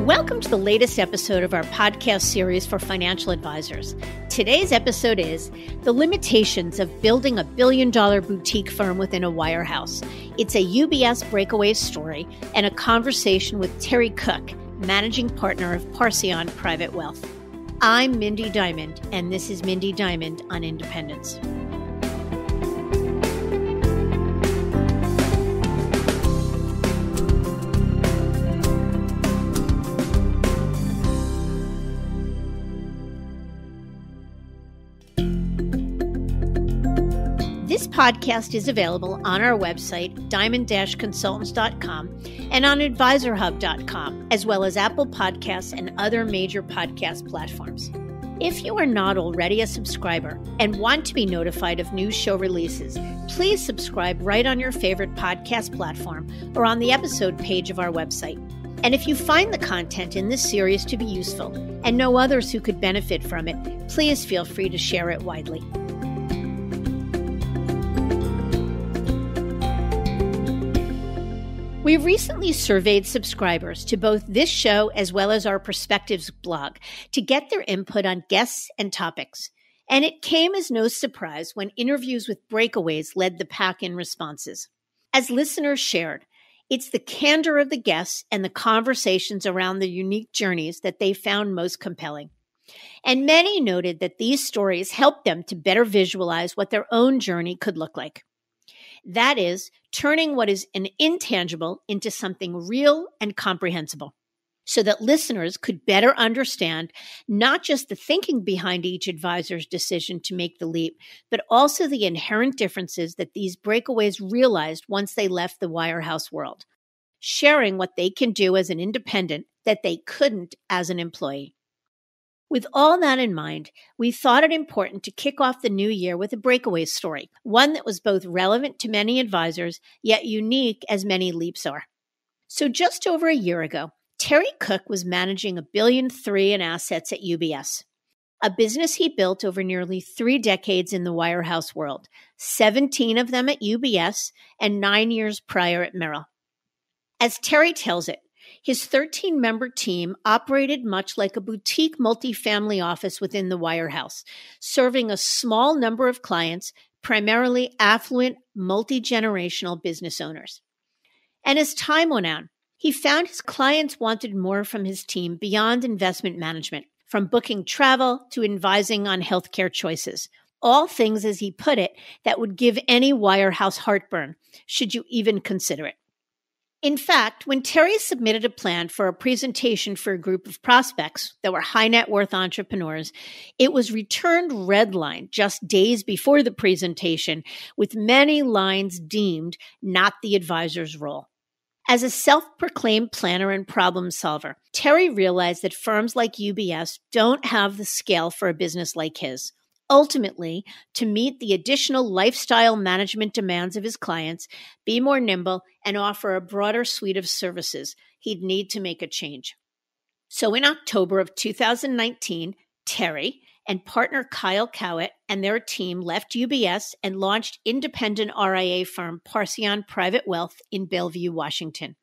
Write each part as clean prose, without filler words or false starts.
Welcome to the latest episode of our podcast series for financial advisors. Today's episode is The Limitations of Building a Billion-Dollar Boutique Firm Within a Wirehouse. It's a UBS Breakaway story and a conversation with Terry Cook, managing partner of Parcion Private Wealth. I'm Mindy Diamond, and this is Mindy Diamond on Independence. This podcast is available on our website, diamond-consultants.com, and on advisorhub.com, as well as Apple Podcasts and other major podcast platforms. If you are not already a subscriber and want to be notified of new show releases, please subscribe right on your favorite podcast platform or on the episode page of our website. And if you find the content in this series to be useful and know others who could benefit from it, please feel free to share it widely. We recently surveyed subscribers to both this show as well as our Perspectives blog to get their input on guests and topics. And it came as no surprise when interviews with breakaways led the pack in responses. As listeners shared, it's the candor of the guests and the conversations around the unique journeys that they found most compelling. And many noted that these stories helped them to better visualize what their own journey could look like. That is, turning what is an intangible into something real and comprehensible, so that listeners could better understand not just the thinking behind each advisor's decision to make the leap, but also the inherent differences that these breakaways realized once they left the wirehouse world, sharing what they can do as an independent that they couldn't as an employee. With all that in mind, we thought it important to kick off the new year with a breakaway story, one that was both relevant to many advisors, yet unique as many leaps are. So just over a year ago, Terry Cook was managing $1.3 billion in assets at UBS, a business he built over nearly 3 decades in the wirehouse world, 17 of them at UBS and 9 years prior at Merrill. As Terry tells it, his 13-member team operated much like a boutique multifamily office within the wirehouse, serving a small number of clients, primarily affluent, multi-generational business owners. And as time went on, he found his clients wanted more from his team beyond investment management, from booking travel to advising on healthcare choices. All things, as he put it, that would give any wirehouse heartburn, should you even consider it. In fact, when Terry submitted a plan for a presentation for a group of prospects that were high net worth entrepreneurs, it was returned redlined just days before the presentation, with many lines deemed not the advisor's role. As a self-proclaimed planner and problem solver, Terry realized that firms like UBS don't have the scale for a business like his. Ultimately, to meet the additional lifestyle management demands of his clients, be more nimble, and offer a broader suite of services, he'd need to make a change. So in October of 2019, Terry and partner Kyle Cowett and their team left UBS and launched independent RIA firm Parcion Private Wealth in Bellevue, Washington.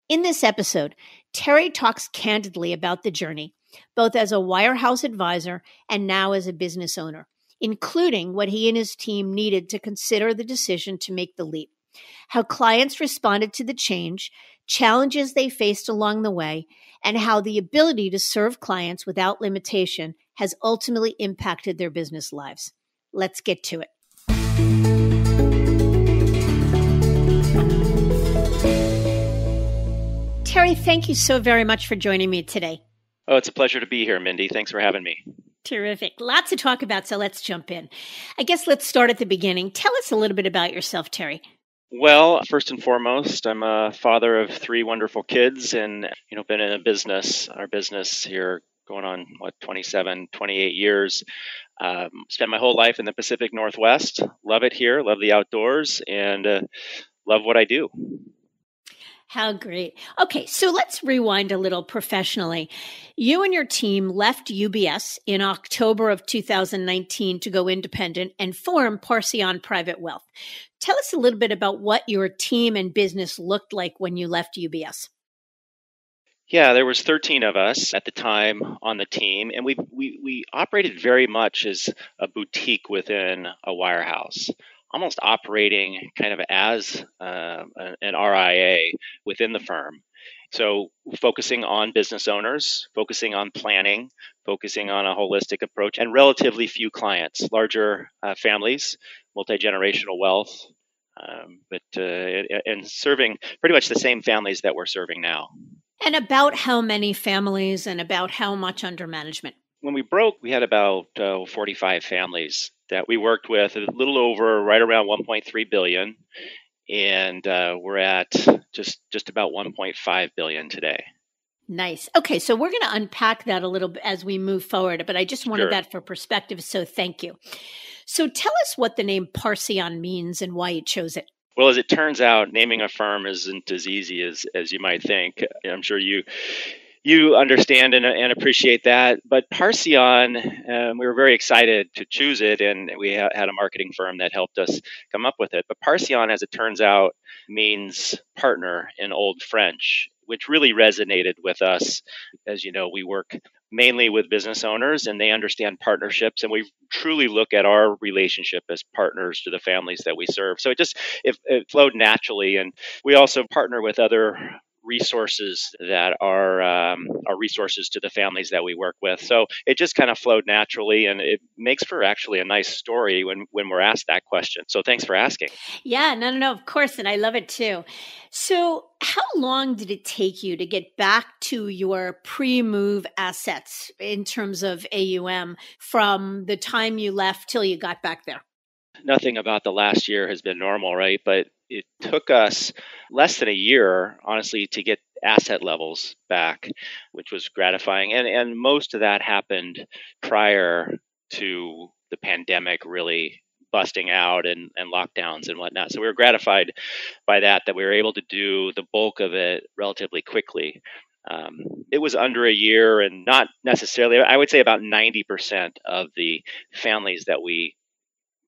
In this episode, Terry talks candidly about the journey, both as a wirehouse advisor and now as a business owner, including what he and his team needed to consider the decision to make the leap, how clients responded to the change, challenges they faced along the way, and how the ability to serve clients without limitation has ultimately impacted their business lives. Let's get to it. Terry, thank you so very much for joining me today. Oh, it's a pleasure to be here, Mindy. Thanks for having me. Terrific. Lots to talk about, so let's jump in. I guess let's start at the beginning. Tell us a little bit about yourself, Terry. Well, first and foremost, I'm a father of 3 wonderful kids and, been in our business here going on, 27, 28 years. Spent my whole life in the Pacific Northwest. Love it here, love the outdoors, and love what I do. How great. Okay, so let's rewind a little professionally. You and your team left UBS in October of 2019 to go independent and form Parcion Private Wealth. Tell us a little bit about what your team and business looked like when you left UBS. Yeah, there was 13 of us at the time on the team, and we operated very much as a boutique within a wirehouse, almost operating kind of as an RIA within the firm. So focusing on business owners, focusing on planning, focusing on a holistic approach, and relatively few clients, larger families, multi-generational wealth, and serving pretty much the same families that we're serving now. And about how many families and about how much under management? When we broke, we had about 45 families that we worked with, a little over, right around 1.3 billion, and we're at just about 1.5 billion today. Nice. Okay, so we're going to unpack that a little bit as we move forward, but I just wanted Sure. that for perspective, so thank you. So tell us what the name Parcion means and why you chose it. Well, as it turns out, naming a firm isn't as easy as you might think. I'm sure you understand and appreciate that. But Parcion, we were very excited to choose it, and we had a marketing firm that helped us come up with it. But Parcion, as it turns out, means partner in Old French, which really resonated with us. As you know, we work mainly with business owners, and they understand partnerships, and we truly look at our relationship as partners to the families that we serve. So it flowed naturally, and we also partner with other resources that are resources to the families that we work with. So it just kind of flowed naturally, and it makes for actually a nice story when we're asked that question. So thanks for asking. Yeah, no, of course, and I love it too. So how long did it take you to get back to your pre-move assets in terms of AUM from the time you left till you got back there? Nothing about the last year has been normal, right? But it took us less than a year, honestly, to get asset levels back, which was gratifying. And most of that happened prior to the pandemic really busting out and lockdowns and whatnot. So we were gratified by that we were able to do the bulk of it relatively quickly. It was under a year, and not necessarily, I would say about 90% of the families that we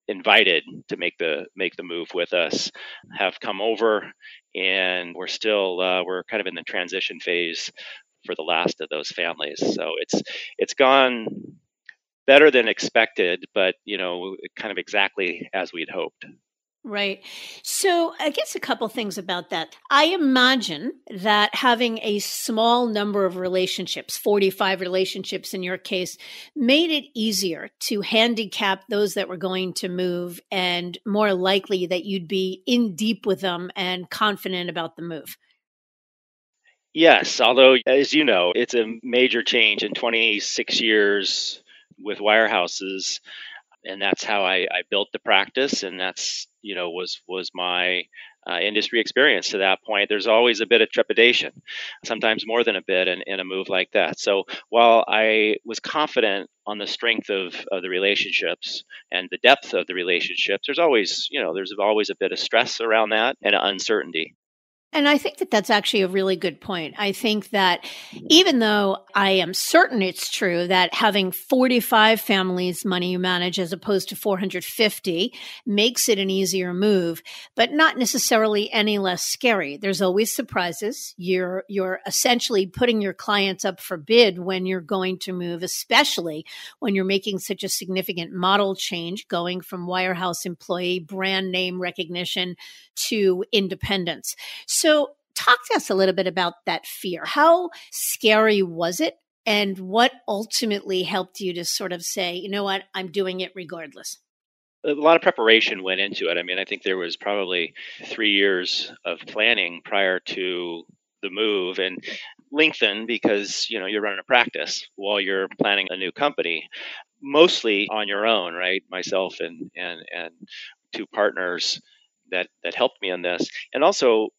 invited to make the move with us have come over, and we're kind of in the transition phase for the last of those families. So it's gone better than expected, but kind of exactly as we'd hoped. Right. So I guess a couple things about that. I imagine that having a small number of relationships, 45 relationships in your case, made it easier to handicap those that were going to move and more likely that you'd be in deep with them and confident about the move. Yes, although, as you know, it's a major change in 26 years with wirehouses, and that's how I built the practice, and that's was my industry experience to that point. There's always a bit of trepidation, sometimes more than a bit, in a move like that. So while I was confident on the strength of the relationships and the depth of the relationships, there's always a bit of stress around that and uncertainty. And I think that that's actually a really good point. I think that even though I am certain it's true that having 45 families money you manage as opposed to 450 makes it an easier move, but not necessarily any less scary. There's always surprises. You're essentially putting your clients up for bid when you're going to move, especially when you're making such a significant model change, going from wirehouse employee brand name recognition to independence. So talk to us a little bit about that fear. How scary was it? And what ultimately helped you to sort of say, you know what, I'm doing it regardless? A lot of preparation went into it. I mean, I think there was probably 3 years of planning prior to the move, and lengthened because you're running a practice while you're planning a new company, mostly on your own, right? Myself and two partners that helped me on this. And also,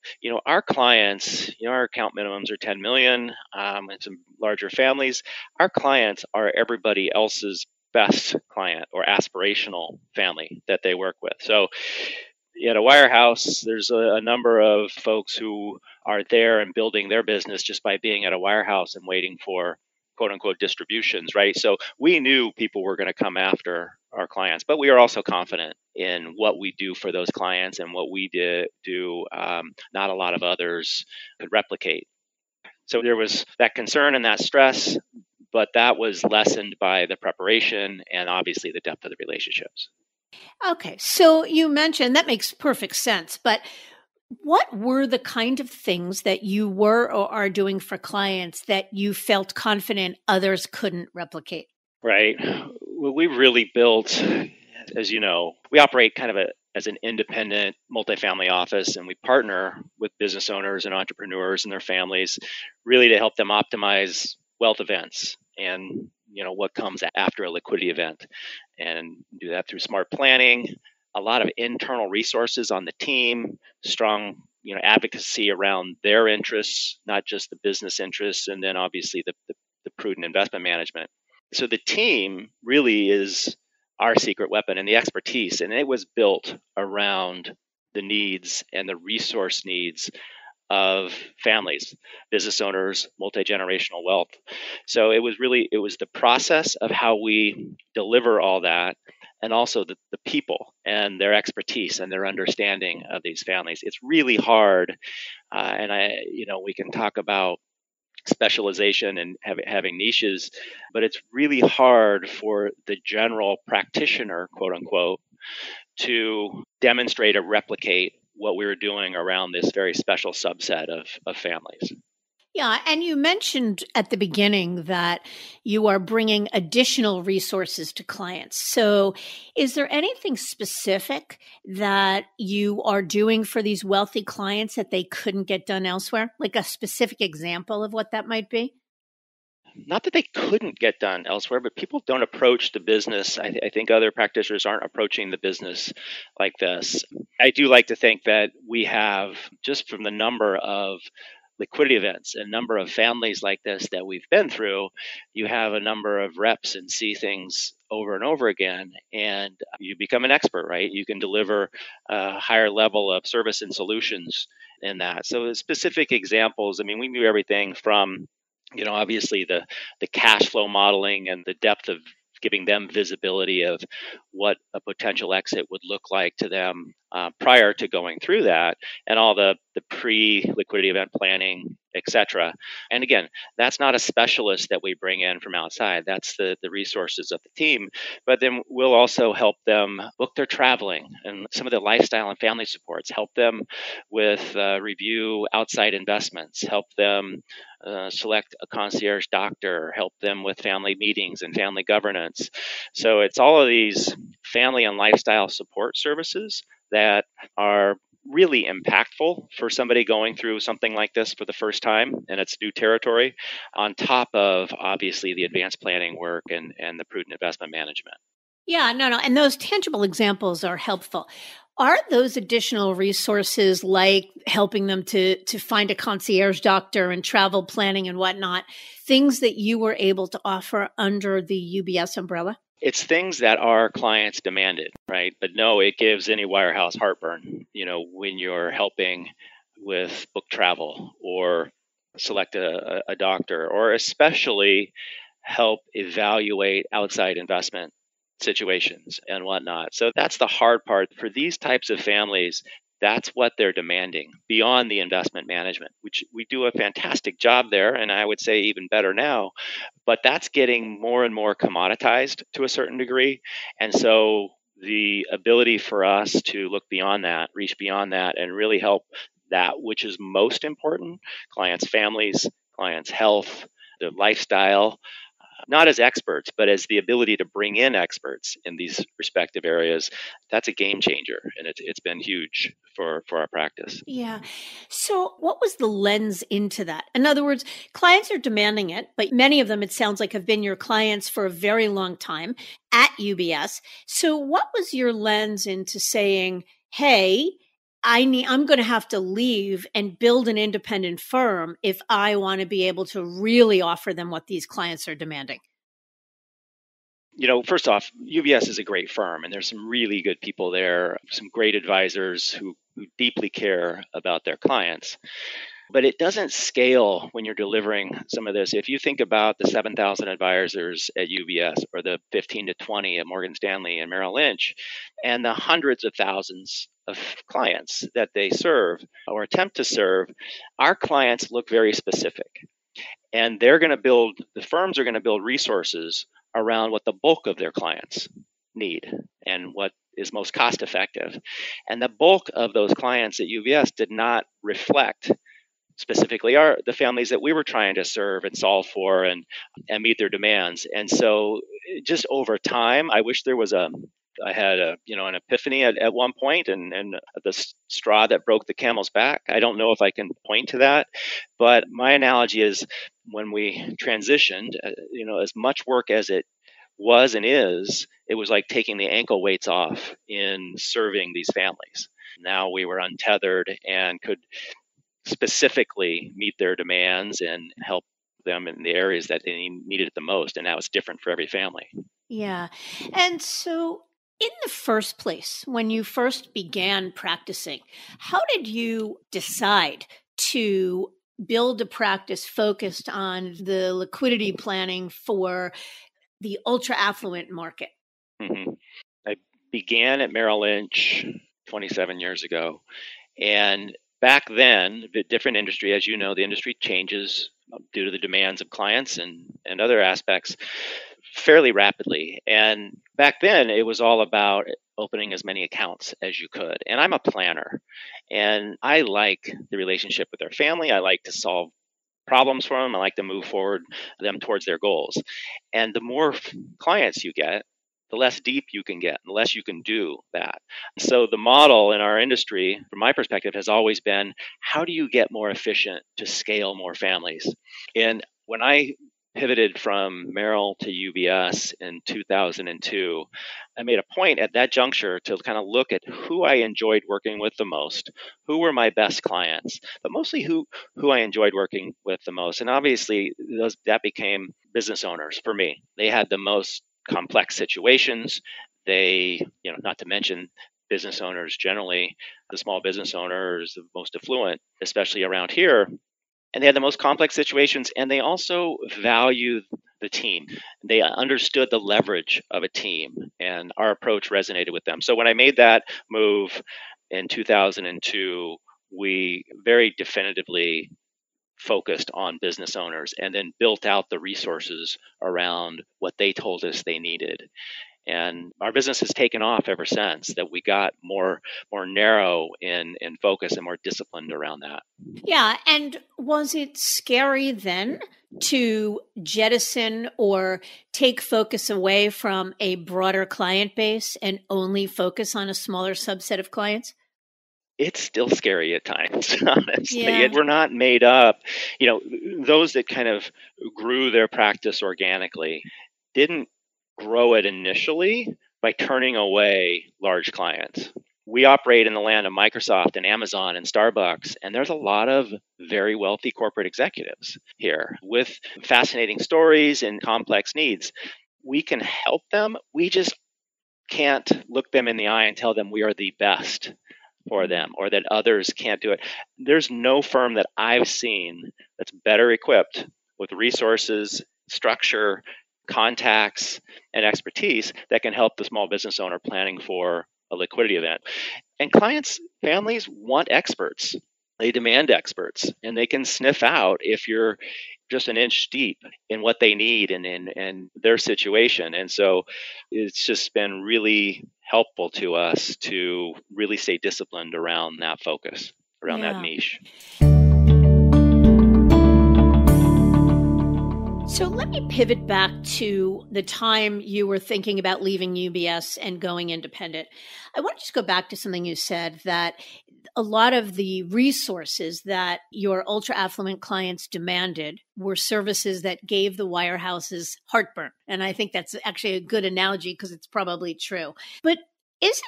our clients, our account minimums are 10 million, and some larger families. Our clients are everybody else's best client or aspirational family that they work with. So at a wirehouse, there's a number of folks who are there and building their business just by being at a wirehouse and waiting for quote unquote distributions, right? So we knew people were going to come after our clients, but we are also confident in what we do for those clients and what we do. Not a lot of others could replicate. So there was that concern and that stress, but that was lessened by the preparation and obviously the depth of the relationships. Okay, so you mentioned that makes perfect sense, but what were the kind of things that you were or are doing for clients that you felt confident others couldn't replicate? Right. Well, we really built, as you know, we operate kind of as an independent multifamily office, and we partner with business owners and entrepreneurs and their families really to help them optimize wealth events and what comes after a liquidity event, and do that through smart planning, a lot of internal resources on the team, strong advocacy around their interests, not just the business interests, and then obviously the prudent investment management. So the team really is our secret weapon and the expertise, and it was built around the needs and the resource needs of families, business owners, multi-generational wealth. So it was the process of how we deliver all that, and also the people and their expertise and their understanding of these families. It's really hard, and we can talk about specialization and having niches, but it's really hard for the general practitioner, quote unquote, to demonstrate or replicate what we were doing around this very special subset of families. Yeah, and you mentioned at the beginning that you are bringing additional resources to clients. So, is there anything specific that you are doing for these wealthy clients that they couldn't get done elsewhere? Like a specific example of what that might be? Not that they couldn't get done elsewhere, but people don't approach the business. I think other practitioners aren't approaching the business like this. I do like to think that we have, just from the number of liquidity events and number of families like this that we've been through, you have a number of reps and see things over and over again, and you become an expert, right? You can deliver a higher level of service and solutions in that. So specific examples, I mean, we do everything from obviously the cash flow modeling and the depth of giving them visibility of what a potential exit would look like to them prior to going through that, and all the pre-liquidity event planning, etc. And again, that's not a specialist that we bring in from outside. That's the resources of the team. But then we'll also help them book their traveling and some of the lifestyle and family supports, help them with review outside investments, help them select a concierge doctor, help them with family meetings and family governance. So it's all of these family and lifestyle support services that are really impactful for somebody going through something like this for the first time, and it's new territory, on top of obviously the advanced planning work and the prudent investment management. Yeah, no. And those tangible examples are helpful. Are those additional resources, like helping them to find a concierge doctor and travel planning and whatnot, things that you were able to offer under the UBS umbrella? It's things that our clients demanded, right? But no, it gives any wirehouse heartburn, when you're helping with book travel or select a doctor, or especially help evaluate outside investment situations and whatnot. So that's the hard part for these types of families. That's what they're demanding beyond the investment management, which we do a fantastic job there, and I would say even better now. But that's getting more and more commoditized to a certain degree. And so the ability for us to look beyond that, reach beyond that, and really help that which is most important, clients' families, clients' health, their lifestyle, not as experts, but as the ability to bring in experts in these respective areas, that's a game changer. And it's been huge for our practice. Yeah. So what was the lens into that? In other words, clients are demanding it, but many of them, it sounds like, have been your clients for a very long time at UBS. So what was your lens into saying, hey, I'm going to have to leave and build an independent firm if I want to be able to really offer them what these clients are demanding? First off, UBS is a great firm, and there's some really good people there, some great advisors who deeply care about their clients. But it doesn't scale when you're delivering some of this. If you think about the 7,000 advisors at UBS or the 15 to 20 at Morgan Stanley and Merrill Lynch, and the hundreds of thousands of clients that they serve or attempt to serve, our clients look very specific. And the firms are going to build resources around what the bulk of their clients need and what is most cost effective. And the bulk of those clients at UBS did not reflect specifically the families that we were trying to serve and solve for and meet their demands. And so just over time, I wish I had an epiphany at one point and the straw that broke the camel's back. I don't know if I can point to that, but my analogy is when we transitioned, as much work as it was and is, it was like taking the ankle weights off in serving these families. Now we were untethered and could specifically meet their demands and help them in the areas that they needed it the most. And now it's different for every family. Yeah. And so in the first place, when you first began practicing, how did you decide to build a practice focused on the liquidity planning for the ultra affluent market? Mm-hmm. I began at Merrill Lynch 27 years ago. And back then, a different industry, as you know, the industry changes due to the demands of clients and other aspects fairly rapidly. And back then, it was all about opening as many accounts as you could. And I'm a planner, and I like the relationship with their family. I like to solve problems for them. I like to move forward them towards their goals. And the more clients you get, the less deep you can get, the less you can do that. So the model in our industry, from my perspective, has always been, how do you get more efficient to scale more families? And when I pivoted from Merrill to UBS in 2002, I made a point at that juncture to kind of look at who I enjoyed working with the most, who were my best clients, but mostly who I enjoyed working with the most. And obviously, that became business owners for me. They had the most complex situations. They, not to mention business owners generally, the small business owner is the most affluent, especially around here. And they had the most complex situations, and they also value the team. They understood the leverage of a team, and our approach resonated with them. So when I made that move in 2002, we very definitively focused on business owners and then built out the resources around what they told us they needed. And our business has taken off ever since, that we got more narrow in focus and more disciplined around that. Yeah. And was it scary then to jettison or take focus away from a broader client base and only focus on a smaller subset of clients? It's still scary at times, honestly. Yeah. We're not made up. Those that kind of grew their practice organically didn't grow it initially by turning away large clients. We operate in the land of Microsoft and Amazon and Starbucks, and there's a lot of very wealthy corporate executives here with fascinating stories and complex needs. We can help them. We just can't look them in the eye and tell them we are the best for them or that others can't do it. There's no firm that I've seen that's better equipped with resources, structure, contacts, and expertise that can help the small business owner planning for a liquidity event. And families want experts. They demand experts, and they can sniff out if you're just an inch deep in what they need and their situation. And so it's just been really helpful to us to really stay disciplined around that focus, around that niche. So let me pivot back to the time you were thinking about leaving UBS and going independent. I want to just go back to something you said, that a lot of the resources that your ultra affluent clients demanded were services that gave the wirehouses heartburn. And I think that's actually a good analogy because it's probably true. But isn't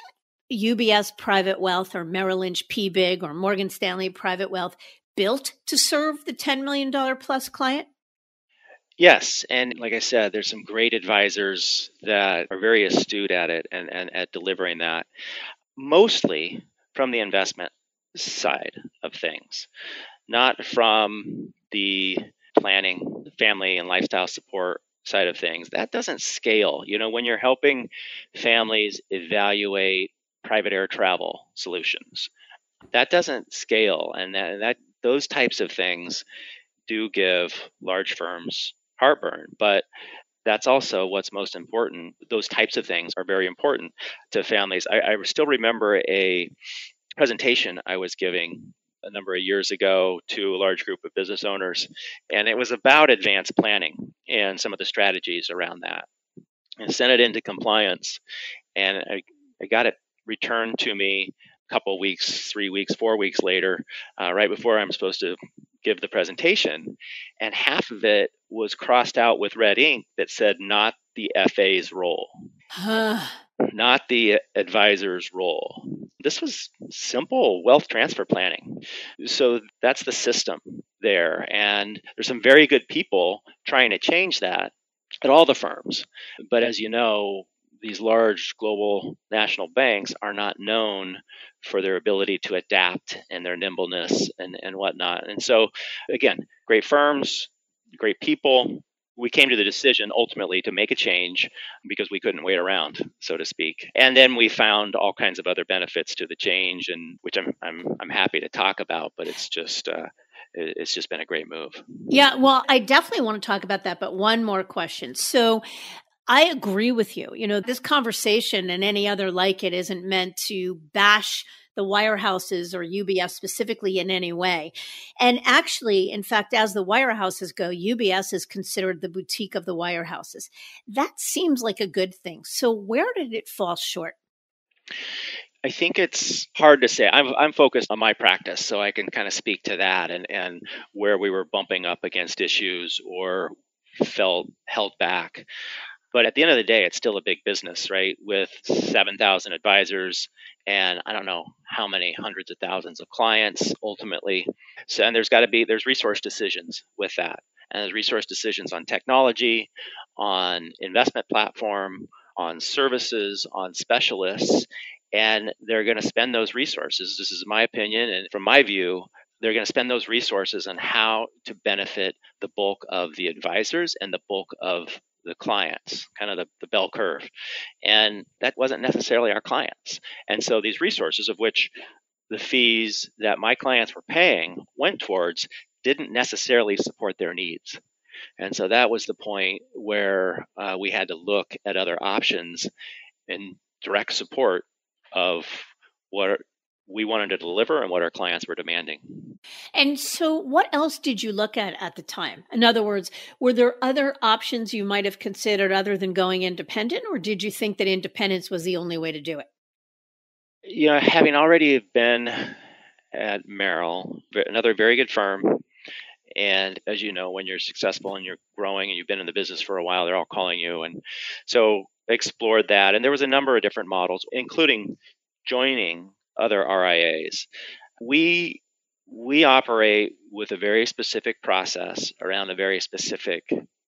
UBS Private Wealth or Merrill Lynch PBIG or Morgan Stanley Private Wealth built to serve the $10 million plus client? Yes. And like I said, there's some great advisors that are very astute at it and at delivering that, mostly from the investment side of things, not from the planning, family, and lifestyle support side of things. That doesn't scale. When you're helping families evaluate private air travel solutions, that doesn't scale. And that those types of things do give large firms heartburn. But that's also what's most important. Those types of things are very important to families. I still remember a presentation I was giving a number of years ago to a large group of business owners, and it was about advanced planning and some of the strategies around that. And sent it into compliance, and I got it returned to me a couple weeks, 3 weeks, 4 weeks later, right before I'm supposed to give the presentation, and half of it was crossed out with red ink that said not the FA's role, not the advisor's role. This was simple wealth transfer planning. So that's the system there. And there's some very good people trying to change that at all the firms. But as you know, these large global national banks are not known for their ability to adapt and their nimbleness and whatnot. And so, again, great firms, great people. We came to the decision ultimately to make a change because we couldn't wait around, so to speak. And then we found all kinds of other benefits to the change, and which I'm happy to talk about. But it's just been a great move. Yeah, well, I definitely want to talk about that, but one more question. So I agree with you. This conversation and any other like it isn't meant to bash the wirehouses or UBS specifically in any way. And actually, in fact, as the wirehouses go, UBS is considered the boutique of the wirehouses. That seems like a good thing. So where did it fall short? I think it's hard to say. I'm focused on my practice, so I can kind of speak to that and where we were bumping up against issues or felt held back. But at the end of the day, it's still a big business, right? With 7,000 advisors and I don't know how many hundreds of thousands of clients ultimately. So, and there's resource decisions with that. And there's resource decisions on technology, on investment platform, on services, on specialists. And they're going to spend those resources. This is my opinion. And from my view, they're going to spend those resources on how to benefit the bulk of the advisors and the bulk of the clients, kind of the bell curve. And that wasn't necessarily our clients. And so these resources, of which the fees that my clients were paying went towards, didn't necessarily support their needs. And so that was the point where we had to look at other options in direct support of what we wanted to deliver and what our clients were demanding. And so what else did you look at the time? In other words, were there other options you might have considered other than going independent, or did you think that independence was the only way to do it? Having already been at Merrill, another very good firm, and as you know, when you're successful and you're growing and you've been in the business for a while, they're all calling you. And so explored that. And there was a number of different models, including joining other RIAs. We operate with a very specific process around a very specific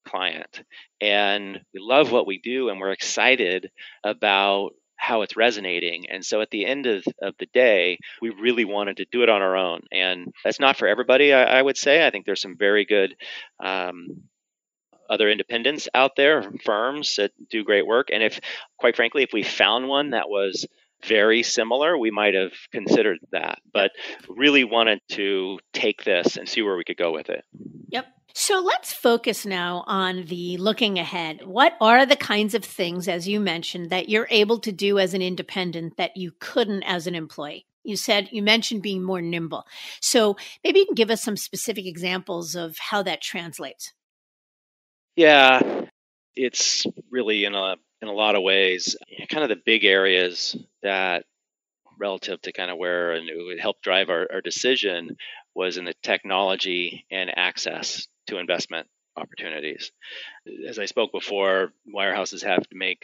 client. And we love what we do and we're excited about how it's resonating. And so at the end of the day, we really wanted to do it on our own. And that's not for everybody, I would say. I think there's some very good other independents out there, firms that do great work. And quite frankly, if we found one that was very similar, we might have considered that, but really wanted to take this and see where we could go with it. Yep. So let's focus now on the looking ahead. What are the kinds of things, as you mentioned, that you're able to do as an independent that you couldn't as an employee? You mentioned being more nimble. So maybe you can give us some specific examples of how that translates. Yeah, it's really in a lot of ways, kind of the big areas that relative to kind of where and it would help drive our decision was in the technology and access to investment opportunities. As I spoke before, wirehouses have to make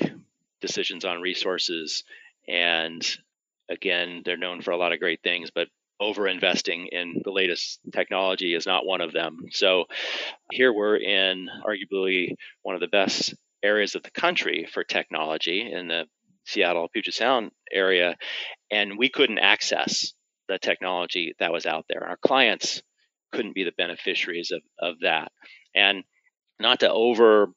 decisions on resources. And again, they're known for a lot of great things, but over-investing in the latest technology is not one of them. So here we're in arguably one of the best areas of the country for technology in the Seattle, Puget Sound area, and we couldn't access the technology that was out there. Our clients couldn't be the beneficiaries of that. And not to over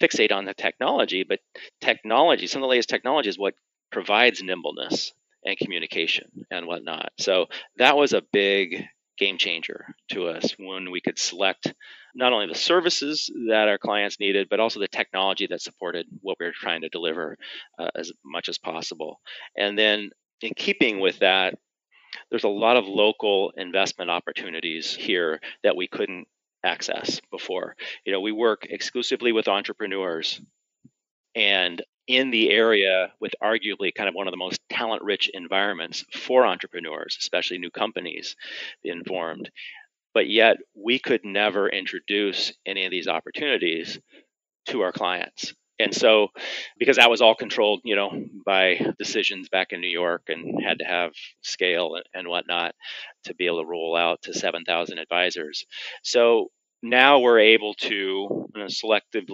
fixate on the technology, but technology, some of the latest technology is what provides nimbleness and communication and whatnot. So that was a big game changer to us when we could select not only the services that our clients needed, but also the technology that supported what we were trying to deliver as much as possible. And then in keeping with that, there's a lot of local investment opportunities here that we couldn't access before. We work exclusively with entrepreneurs, and in the area with arguably kind of one of the most talent-rich environments for entrepreneurs, especially new companies being formed. But yet we could never introduce any of these opportunities to our clients. And so, because that was all controlled, by decisions back in New York, and had to have scale and whatnot to be able to roll out to 7,000 advisors. So now we're able to, on a selective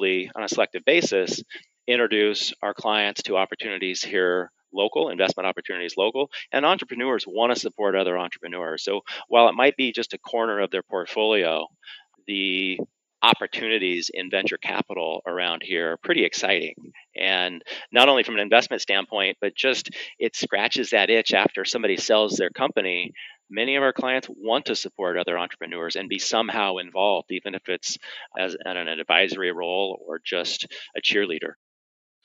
basis, introduce our clients to opportunities here local, investment opportunities local, and entrepreneurs want to support other entrepreneurs. So while it might be just a corner of their portfolio, the opportunities in venture capital around here are pretty exciting. And not only from an investment standpoint, but just it scratches that itch after somebody sells their company. Many of our clients want to support other entrepreneurs and be somehow involved, even if it's as in an advisory role or just a cheerleader.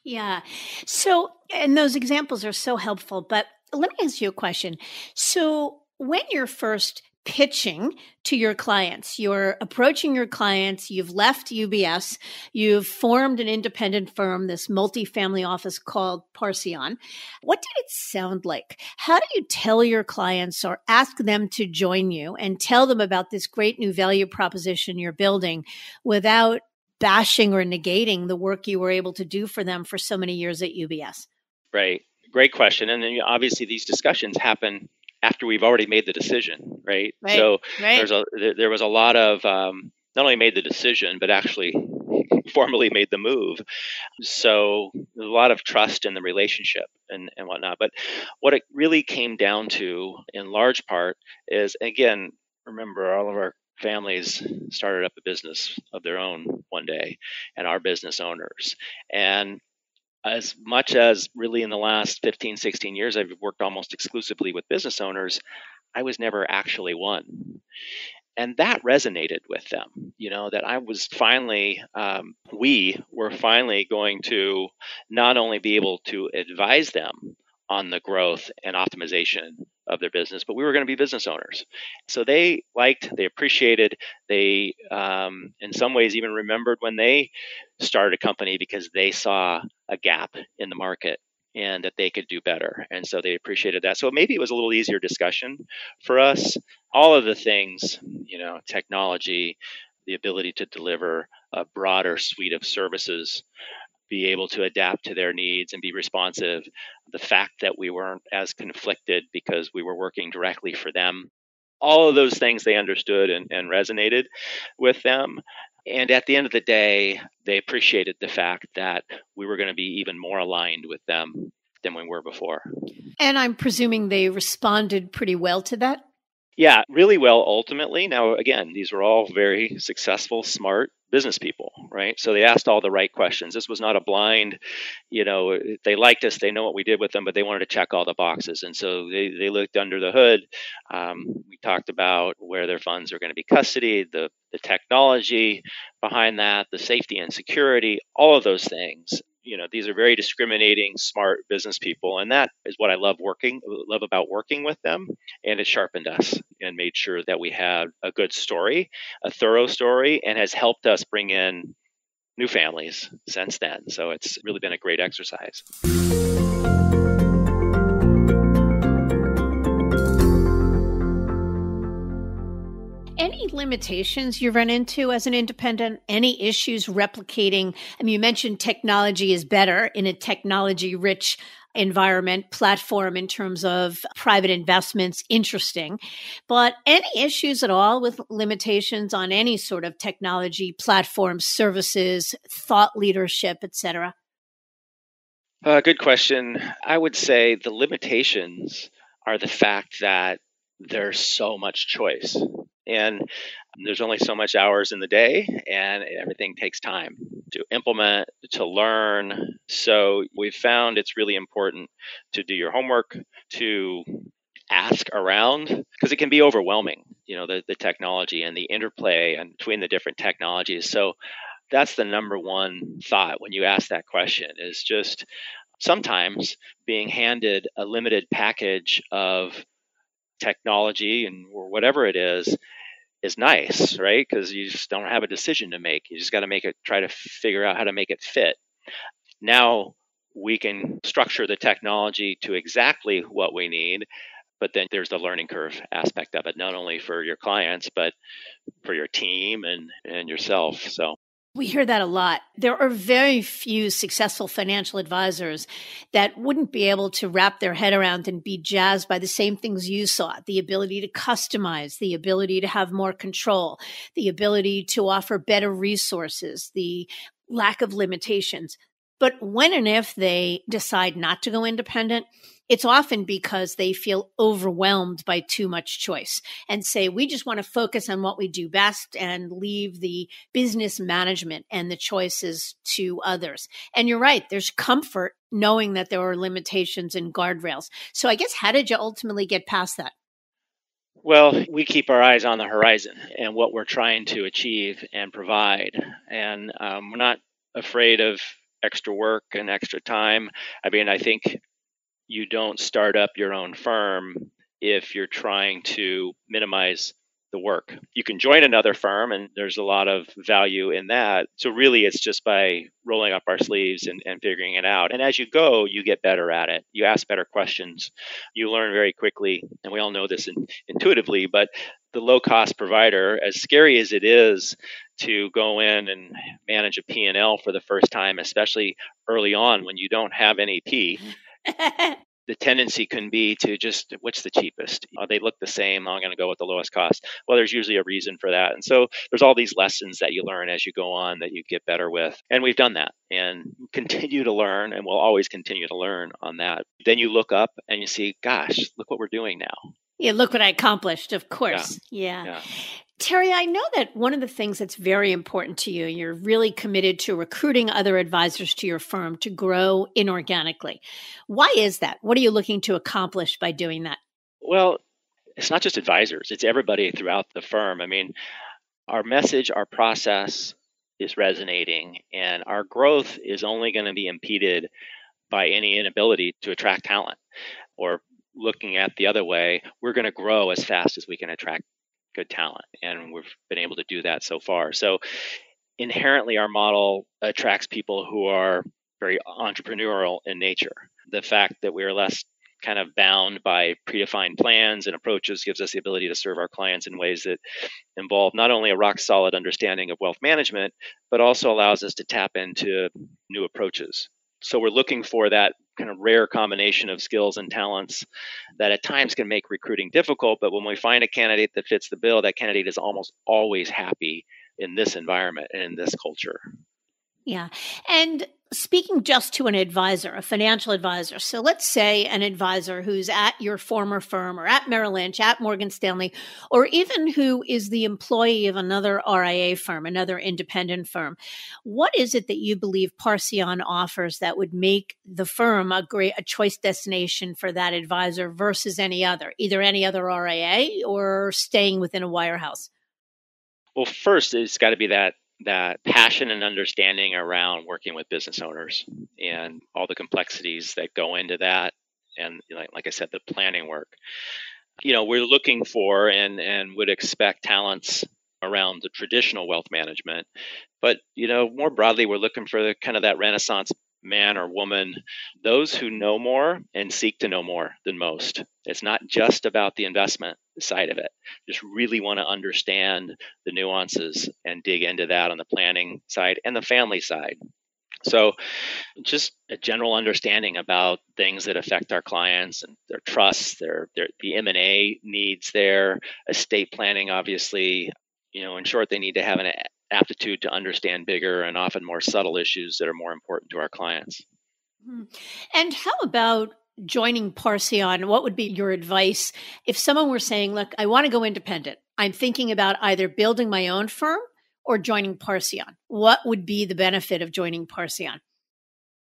Yeah. So, and those examples are so helpful, but let me ask you a question. So when you're first pitching to your clients, you're approaching your clients, you've left UBS, you've formed an independent firm, this multifamily office called Parcion. What did it sound like? How do you tell your clients or ask them to join you and tell them about this great new value proposition you're building without bashing or negating the work you were able to do for them for so many years at UBS? Right. Great question. And then obviously these discussions happen after we've already made the decision, right? So there was a lot of not only made the decision, but actually formally made the move. So there's a lot of trust in the relationship and whatnot. But what it really came down to in large part is, again, remember, all of our families started up a business of their own one day and are business owners. And as much as really in the last 15, 16 years, I've worked almost exclusively with business owners, I was never actually one. And that resonated with them, that I was finally, we were finally going to not only be able to advise them on the growth and optimization of their business, but we were going to be business owners. So they appreciated, they in some ways even remembered when they started a company because they saw a gap in the market and that they could do better. And so they appreciated that. So maybe it was a little easier discussion for us. All of the things, technology, the ability to deliver a broader suite of services, be able to adapt to their needs and be responsive. The fact that we weren't as conflicted because we were working directly for them. All of those things they understood and resonated with them. And at the end of the day, they appreciated the fact that we were going to be even more aligned with them than we were before. And I'm presuming they responded pretty well to that? Yeah, really well, ultimately. Now, again, these were all very successful, smart business people, right? So they asked all the right questions. This was not a blind, they liked us, they know what we did with them, but they wanted to check all the boxes. And so they looked under the hood. We talked about where their funds are going to be custodied, the technology behind that, the safety and security, all of those things. These are very discriminating, smart business people. And that is what I love about working with them. And it sharpened us and made sure that we had a good story, a thorough story, and has helped us bring in new families since then. So it's really been a great exercise. Any limitations you run into as an independent? Any issues replicating? I mean, you mentioned technology is better in a technology-rich environment platform in terms of private investments, interesting. But any issues at all with limitations on any sort of technology platform, services, thought leadership, et cetera? Good question. I would say the limitations are the fact that there's so much choice and there's only so much hours in the day and everything takes time to implement, to learn. So we've found it's really important to do your homework, to ask around because it can be overwhelming, the technology and the interplay and between the different technologies. So that's the number one thought when you ask that question is just sometimes being handed a limited package of technology and or whatever it is nice, right? Because you just don't have a decision to make. You just got to try to figure out how to make it fit. Now we can structure the technology to exactly what we need, but then there's the learning curve aspect of it, not only for your clients, but for your team and yourself. So we hear that a lot. There are very few successful financial advisors that wouldn't be able to wrap their head around and be jazzed by the same things you saw, the ability to customize, the ability to have more control, the ability to offer better resources, the lack of limitations. But when and if they decide not to go independent, it's often because they feel overwhelmed by too much choice and say, we just want to focus on what we do best and leave the business management and the choices to others. And you're right, there's comfort knowing that there are limitations and guardrails. So I guess, how did you ultimately get past that? Well, we keep our eyes on the horizon and what we're trying to achieve and provide. And we're not afraid of extra work and extra time. I mean, I think you don't start up your own firm if you're trying to minimize the work. You can join another firm and there's a lot of value in that. So really it's just by rolling up our sleeves and figuring it out. And as you go, you get better at it. You ask better questions. You learn very quickly. And we all know this intuitively, but the low cost provider, as scary as it is to go in and manage a P&L for the first time, especially early on when you don't have any P, the tendency can be to just, what's the cheapest? They look the same. I'm going to go with the lowest cost. Well, there's usually a reason for that. And so there's all these lessons that you learn as you go on that you get better with. And we've done that and continue to learn, and we'll always continue to learn on that. Then you look up and you see, gosh, look what we're doing now. Yeah, look what I accomplished, of course. Yeah. Terry, I know that one of the things that's very important to you, you're really committed to recruiting other advisors to your firm to grow inorganically. Why is that? What are you looking to accomplish by doing that? Well, it's not just advisors, it's everybody throughout the firm. I mean, our message, our process is resonating, and our growth is only going to be impeded by any inability to attract talent. Or looking at the other way, we're going to grow as fast as we can attract good talent. And we've been able to do that so far. So inherently, our model attracts people who are very entrepreneurial in nature. The fact that we are less kind of bound by predefined plans and approaches gives us the ability to serve our clients in ways that involve not only a rock solid understanding of wealth management, but also allows us to tap into new approaches. So we're looking for that kind of rare combination of skills and talents that at times can make recruiting difficult. But when we find a candidate that fits the bill, that candidate is almost always happy in this environment and in this culture. Yeah. And speaking just to an advisor, a financial advisor. So let's say an advisor who's at your former firm or at Merrill Lynch, at Morgan Stanley, or even who is the employee of another RIA firm, another independent firm. What is it that you believe Parcion offers that would make the firm a choice destination for that advisor versus any other, either any other RIA or staying within a wirehouse? Well, first, it's got to be that passion and understanding around working with business owners and all the complexities that go into that. And like I said, the planning work. We're looking for and would expect talents around the traditional wealth management. But, more broadly, we're looking for kind of that Renaissance man or woman, those who know more and seek to know more than most. It's not just about the investment side of it. Just really want to understand the nuances and dig into that on the planning side and the family side. So just a general understanding about things that affect our clients and their trusts, the M&A needs, their estate planning, obviously. In short, they need to have an aptitude to understand bigger and often more subtle issues that are more important to our clients. Mhm. And how about joining Parcion? What would be your advice if someone were saying, look, I want to go independent? I'm thinking about either building my own firm or joining Parcion. What would be the benefit of joining Parcion?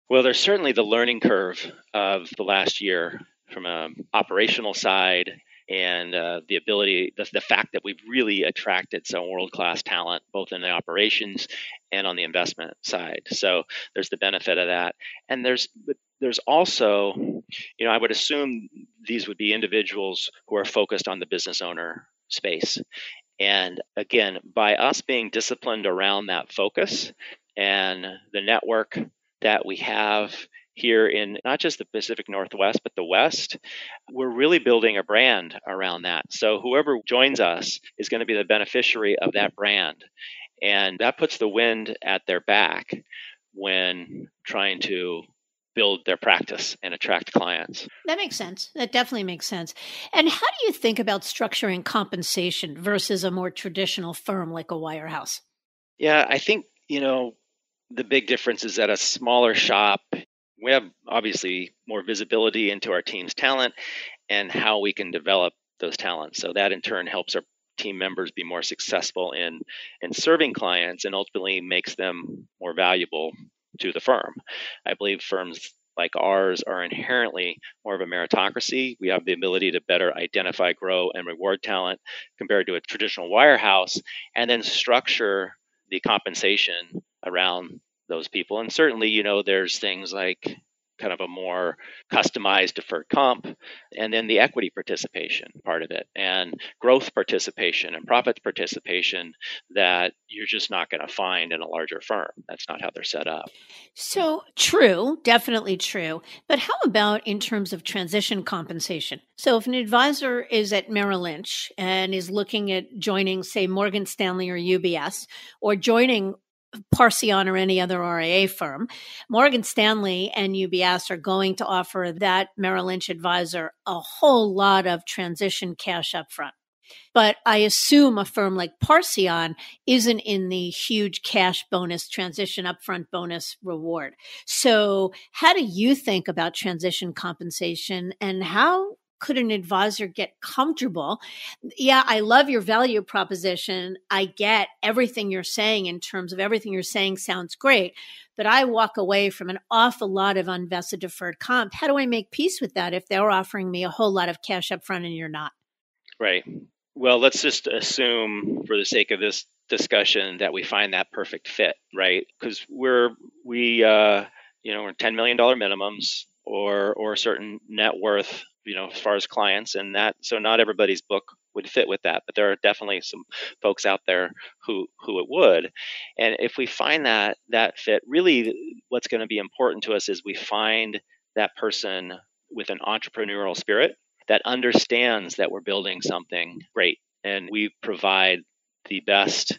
Well, there's certainly the learning curve of the last year from an operational side and the fact that we've really attracted some world-class talent, both in the operations and on the investment side. So there's the benefit of that. And there's also, I would assume these would be individuals who are focused on the business owner space. And again, by us being disciplined around that focus and the network that we have here in not just the Pacific Northwest, but the West, we're really building a brand around that. So whoever joins us is going to be the beneficiary of that brand. And that puts the wind at their back when trying to build their practice and attract clients. That makes sense. That definitely makes sense. And how do you think about structuring compensation versus a more traditional firm like a wirehouse? Yeah, I think, the big difference is that a smaller shop, we have obviously more visibility into our team's talent and how we can develop those talents. So that in turn helps our team members be more successful in serving clients and ultimately makes them more valuable to the firm. I believe firms like ours are inherently more of a meritocracy. We have the ability to better identify, grow, and reward talent compared to a traditional wirehouse, and then structure the compensation around those people. And certainly, there's things like kind of a more customized deferred comp, and then the equity participation part of it, and growth participation and profits participation that you're just not going to find in a larger firm. That's not how they're set up. So true, definitely true. But how about in terms of transition compensation? So if an advisor is at Merrill Lynch and is looking at joining, say, Morgan Stanley or UBS, or joining Parcion or any other RIA firm, Morgan Stanley and UBS are going to offer that Merrill Lynch advisor a whole lot of transition cash upfront. But I assume a firm like Parcion isn't in the huge cash bonus, transition upfront bonus reward. So how do you think about transition compensation, and how could an advisor get comfortable? Yeah, I love your value proposition. I get everything you're saying in terms of everything you're saying sounds great, but I walk away from an awful lot of unvested deferred comp. How do I make peace with that if they're offering me a whole lot of cash upfront and you're not? Right. Well, let's just assume, for the sake of this discussion, that we find that perfect fit, right? Because we're $10 million minimums or a certain net worth, as far as clients, and that, so not everybody's book would fit with that, but there are definitely some folks out there who it would. And if we find that fit, really what's going to be important to us is we find that person with an entrepreneurial spirit that understands that we're building something great, and we provide the best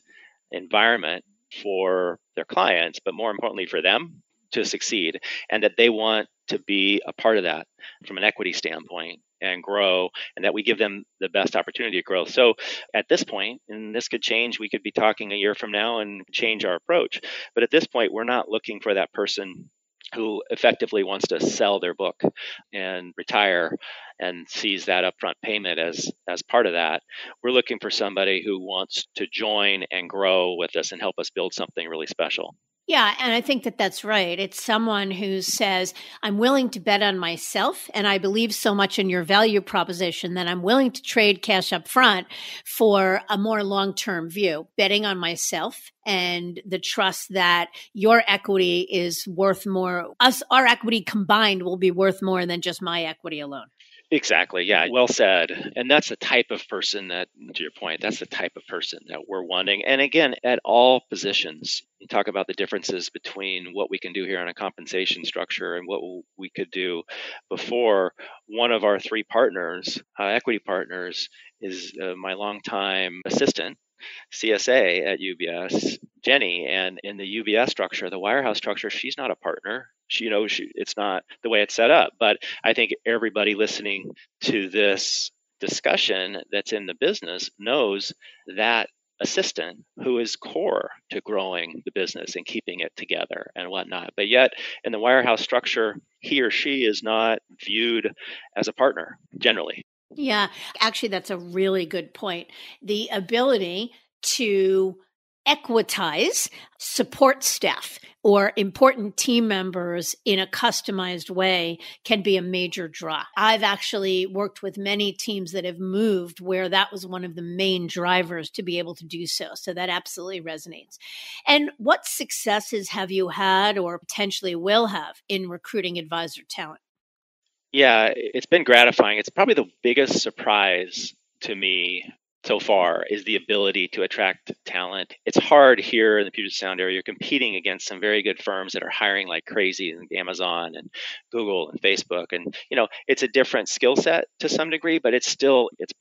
environment for their clients, but more importantly for them to succeed, and that they want to be a part of that from an equity standpoint and grow, and that we give them the best opportunity to grow. So at this point, and this could change, we could be talking a year from now and change our approach. But at this point, we're not looking for that person who effectively wants to sell their book and retire and sees that upfront payment as part of that. We're looking for somebody who wants to join and grow with us and help us build something really special. Yeah, and I think that that's right. It's someone who says, I'm willing to bet on myself, and I believe so much in your value proposition that I'm willing to trade cash up front for a more long-term view, betting on myself and the trust that your equity is worth more. Our equity combined will be worth more than just my equity alone. Exactly. Yeah. Well said. And that's the type of person that, to your point, that's the type of person that we're wanting. And again, at all positions, you talk about the differences between what we can do here on a compensation structure and what we could do before. One of our three partners, equity partners, is my longtime assistant, CSA at UBS, Jenny. And in the UBS structure, the Wirehouse structure, she's not a partner. It's not the way it's set up. But I think everybody listening to this discussion that's in the business knows that assistant who is core to growing the business and keeping it together and whatnot. But yet in the Wirehouse structure, he or she is not viewed as a partner generally. Yeah, actually, that's a really good point. The ability to equitize support staff or important team members in a customized way can be a major draw. I've actually worked with many teams that have moved where that was one of the main drivers to be able to do so. So that absolutely resonates. And what successes have you had or potentially will have in recruiting advisor talent? Yeah, it's been gratifying. It's probably the biggest surprise to me so far is the ability to attract talent. It's hard here in the Puget Sound area. You're competing against some very good firms that are hiring like crazy, and Amazon and Google and Facebook. And, it's a different skill set to some degree, but it's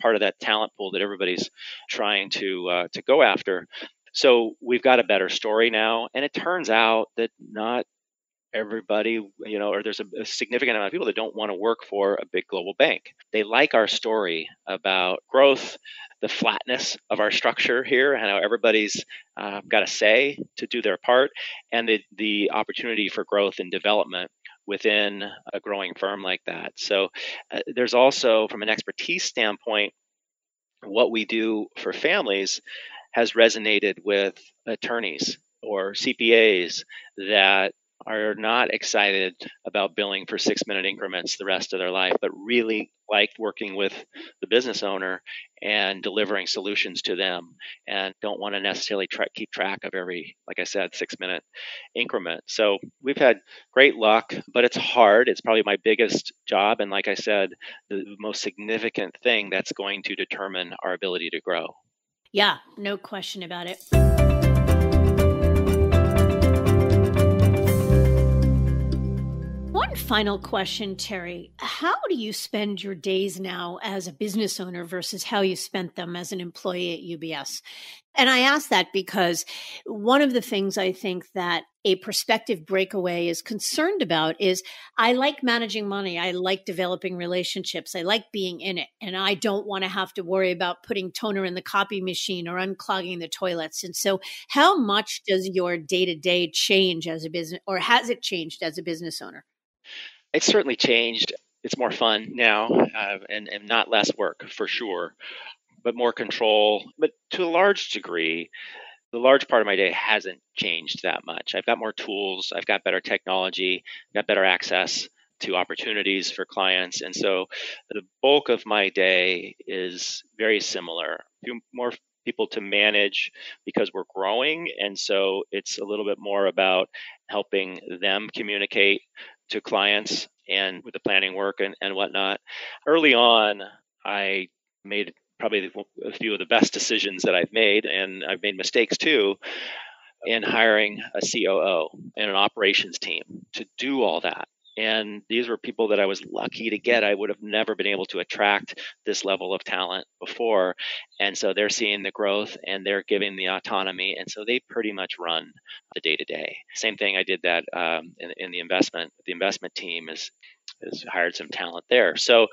part of that talent pool that everybody's trying to go after. So we've got a better story now. And it turns out that not everybody, or there's a significant amount of people that don't want to work for a big global bank. They like our story about growth, the flatness of our structure here, and how everybody's got a say to do their part, and the opportunity for growth and development within a growing firm like that. So there's also, from an expertise standpoint, what we do for families has resonated with attorneys or CPAs that are not excited about billing for 6-minute increments the rest of their life, but really like working with the business owner and delivering solutions to them, and don't want to necessarily keep track of every, like I said, 6-minute increment. So we've had great luck, but it's hard. It's probably my biggest job. And like I said, the most significant thing that's going to determine our ability to grow. Yeah, no question about it. One final question, Terry. How do you spend your days now as a business owner versus how you spent them as an employee at UBS? And I ask that because one of the things I think that a prospective breakaway is concerned about is I like managing money. I like developing relationships. I like being in it. And I don't want to have to worry about putting toner in the copy machine or unclogging the toilets. And so how much does your day-to-day change as a business, or has it changed as a business owner? It's certainly changed. It's more fun now, and not less work for sure, but more control. But to a large degree, the large part of my day hasn't changed that much. I've got more tools. I've got better technology. I've got better access to opportunities for clients. And so the bulk of my day is very similar. A few more people to manage because we're growing. And so it's a little bit more about helping them communicate to clients and with the planning work and whatnot. Early on, I made probably a few of the best decisions that I've made, and I've made mistakes too, in hiring a COO and an operations team to do all that. And these were people that I was lucky to get. I would have never been able to attract this level of talent before. And so they're seeing the growth and they're giving the autonomy. And so they pretty much run the day-to-day. Same thing, I did that in the investment. The investment team has hired some talent there. So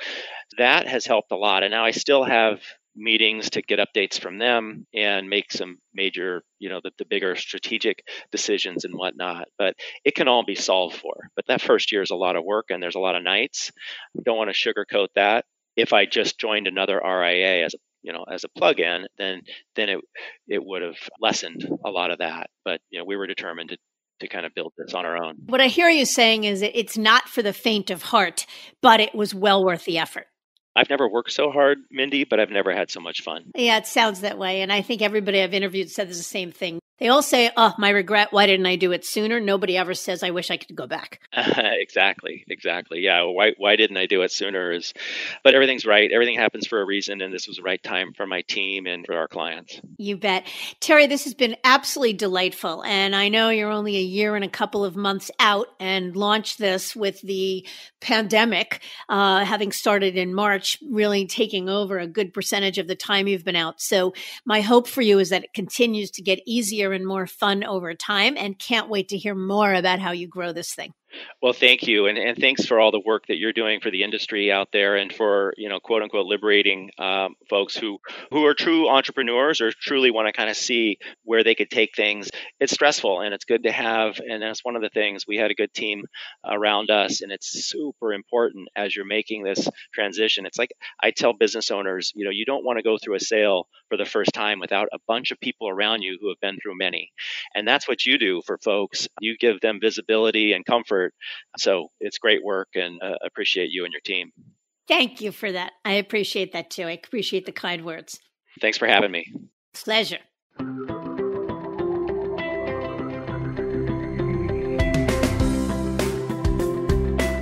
that has helped a lot. And now I still have meetings to get updates from them and make some major, the bigger strategic decisions and whatnot. But it can all be solved for. But that first year is a lot of work and there's a lot of nights. I don't want to sugarcoat that. If I just joined another RIA as a plug-in, then it would have lessened a lot of that. But we were determined to kind of build this on our own. What I hear you saying is it's not for the faint of heart, but it was well worth the effort. I've never worked so hard, Mindy, but I've never had so much fun. Yeah, it sounds that way. And I think everybody I've interviewed said the same thing. They all say, oh, my regret, why didn't I do it sooner? Nobody ever says, I wish I could go back. Exactly. Yeah, why didn't I do it sooner? But everything's right. Everything happens for a reason, and this was the right time for my team and for our clients. You bet. Terry, this has been absolutely delightful. And I know you're only a year and a couple of months out and launched this with the pandemic having started in March. much really taking over a good percentage of the time you've been out. So my hope for you is that it continues to get easier and more fun over time, and can't wait to hear more about how you grow this thing. Well, thank you. And thanks for all the work that you're doing for the industry out there, and for, quote unquote, liberating folks who are true entrepreneurs or truly want to kind of see where they could take things. It's stressful, and it's good to have. And that's one of the things. We had a good team around us, and it's super important as you're making this transition. It's like I tell business owners, you don't want to go through a sale for the first time without a bunch of people around you who have been through many. And that's what you do for folks. You give them visibility and comfort. So it's great work, and appreciate you and your team. Thank you for that. I appreciate that too. I appreciate the kind words. Thanks for having me. Pleasure.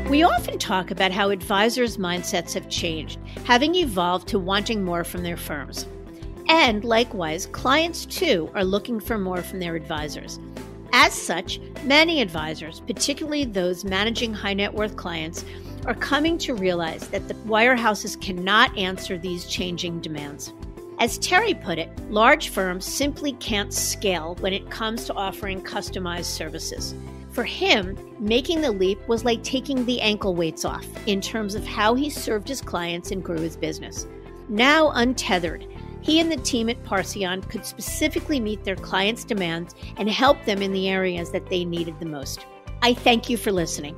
We often talk about how advisors' mindsets have changed, having evolved to wanting more from their firms. And likewise, clients too are looking for more from their advisors. As such, many advisors, particularly those managing high net worth clients, are coming to realize that the wirehouses cannot answer these changing demands. As Terry put it, large firms simply can't scale when it comes to offering customized services. For him, making the leap was like taking the ankle weights off in terms of how he served his clients and grew his business. Now untethered, he and the team at Parcion could specifically meet their clients' demands and help them in the areas that they needed the most. I thank you for listening.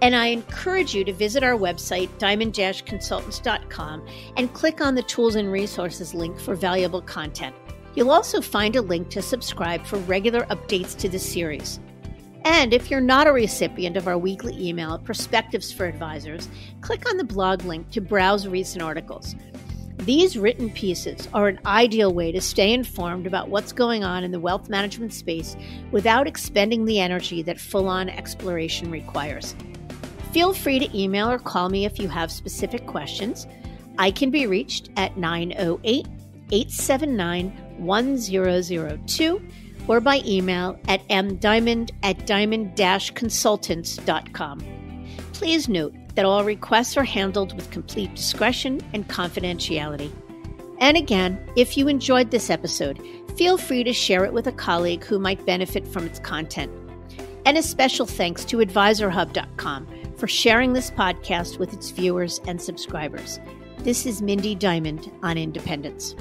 And I encourage you to visit our website, diamond-consultants.com, and click on the Tools and Resources link for valuable content. You'll also find a link to subscribe for regular updates to the series. And if you're not a recipient of our weekly email, Perspectives for Advisors, click on the blog link to browse recent articles. These written pieces are an ideal way to stay informed about what's going on in the wealth management space without expending the energy that full-on exploration requires. Feel free to email or call me if you have specific questions. I can be reached at 908-879-1002 or by email at mdiamond@diamond-consultants.com. Please note that all requests are handled with complete discretion and confidentiality. And again, if you enjoyed this episode, feel free to share it with a colleague who might benefit from its content. And a special thanks to advisorhub.com for sharing this podcast with its viewers and subscribers. This is Mindy Diamond on Independence.